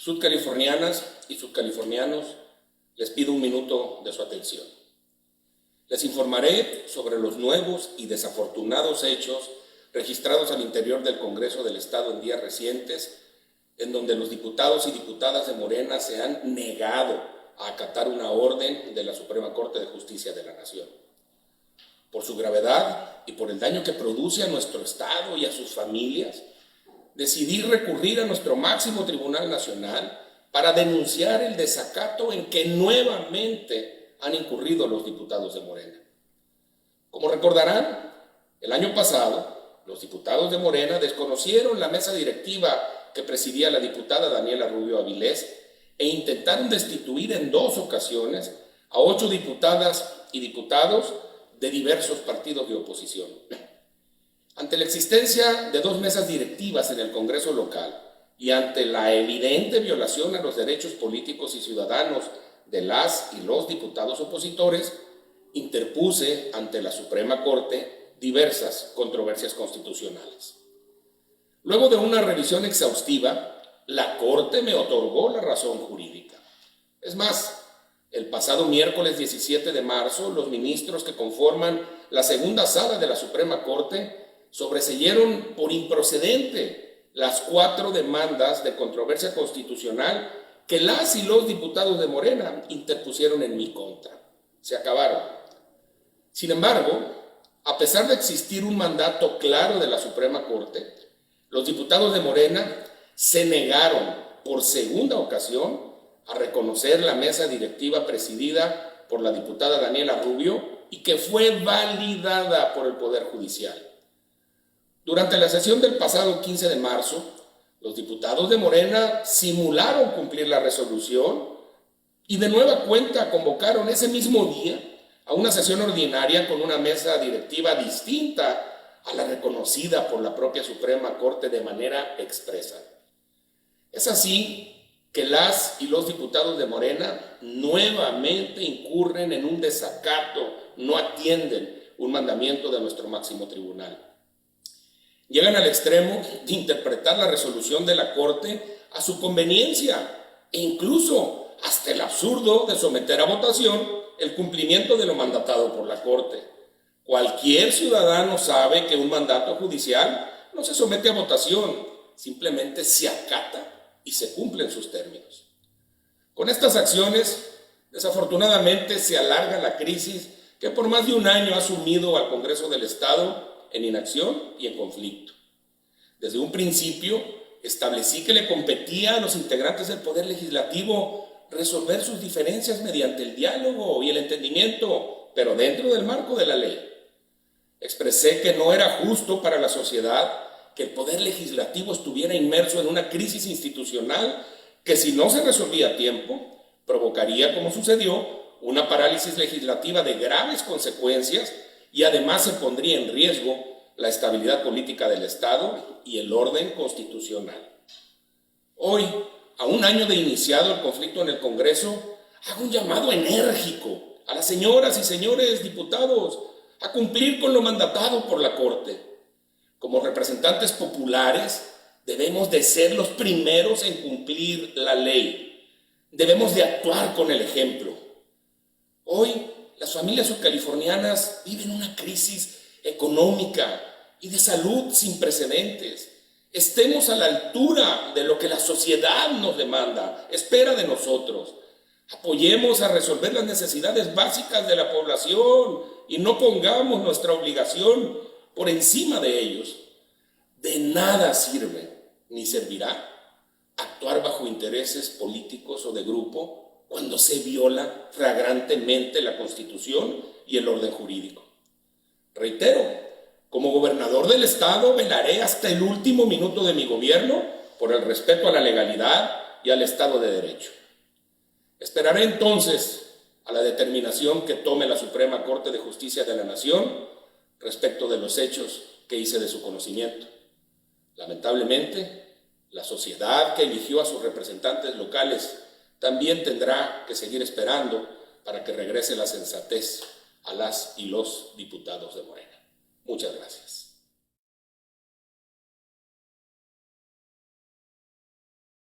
Sudcalifornianas y sudcalifornianos, les pido un minuto de su atención. Les informaré sobre los nuevos y desafortunados hechos registrados al interior del Congreso del Estado en días recientes, en donde los diputados y diputadas de Morena se han negado a acatar una orden de la Suprema Corte de Justicia de la Nación. Por su gravedad y por el daño que produce a nuestro Estado y a sus familias, decidí recurrir a nuestro máximo Tribunal Nacional para denunciar el desacato en que nuevamente han incurrido los diputados de Morena. Como recordarán, el año pasado, los diputados de Morena desconocieron la mesa directiva que presidía la diputada Daniela Rubio Avilés e intentaron destituir en 2 ocasiones a 8 diputadas y diputados de diversos partidos de oposición. Ante la existencia de 2 mesas directivas en el Congreso local y ante la evidente violación a los derechos políticos y ciudadanos de las y los diputados opositores, interpuse ante la Suprema Corte diversas controversias constitucionales. Luego de una revisión exhaustiva, la Corte me otorgó la razón jurídica. Es más, el pasado miércoles 17 de marzo, los ministros que conforman la segunda sala de la Suprema Corte sobreseyeron por improcedente las 4 demandas de controversia constitucional que las y los diputados de Morena interpusieron en mi contra. Se acabaron. Sin embargo, a pesar de existir un mandato claro de la Suprema Corte, los diputados de Morena se negaron por segunda ocasión a reconocer la mesa directiva presidida por la diputada Daniela Rubio y que fue validada por el Poder Judicial. Durante la sesión del pasado 15 de marzo, los diputados de Morena simularon cumplir la resolución y de nueva cuenta convocaron ese mismo día a una sesión ordinaria con una mesa directiva distinta a la reconocida por la propia Suprema Corte de manera expresa. Es así que las y los diputados de Morena nuevamente incurren en un desacato, no atienden un mandamiento de nuestro máximo tribunal. Llegan al extremo de interpretar la resolución de la Corte a su conveniencia e incluso hasta el absurdo de someter a votación el cumplimiento de lo mandatado por la Corte. Cualquier ciudadano sabe que un mandato judicial no se somete a votación, simplemente se acata y se cumplen sus términos. Con estas acciones, desafortunadamente, se alarga la crisis que por más de un año ha sumido al Congreso del Estado en inacción y en conflicto. Desde un principio, establecí que le competía a los integrantes del Poder Legislativo resolver sus diferencias mediante el diálogo y el entendimiento, pero dentro del marco de la ley. Expresé que no era justo para la sociedad que el Poder Legislativo estuviera inmerso en una crisis institucional que, si no se resolvía a tiempo, provocaría, como sucedió, una parálisis legislativa de graves consecuencias y además se pondría en riesgo la estabilidad política del Estado y el orden constitucional. Hoy, a un año de iniciado el conflicto en el Congreso, hago un llamado enérgico a las señoras y señores diputados a cumplir con lo mandatado por la Corte. Como representantes populares, debemos de ser los primeros en cumplir la ley. Debemos de actuar con el ejemplo. Hoy, las familias subcalifornianas viven una crisis económica y de salud sin precedentes. Estemos a la altura de lo que la sociedad nos demanda, espera de nosotros. Apoyemos a resolver las necesidades básicas de la población y no pongamos nuestra obligación por encima de ellos. De nada sirve ni servirá actuar bajo intereses políticos o de grupo cuando se viola flagrantemente la Constitución y el orden jurídico. Reitero, como gobernador del Estado, velaré hasta el último minuto de mi gobierno por el respeto a la legalidad y al Estado de Derecho. Esperaré entonces a la determinación que tome la Suprema Corte de Justicia de la Nación respecto de los hechos que hice de su conocimiento. Lamentablemente, la sociedad que eligió a sus representantes locales también tendrá que seguir esperando para que regrese la sensatez a las y los diputados de Morena. Muchas gracias.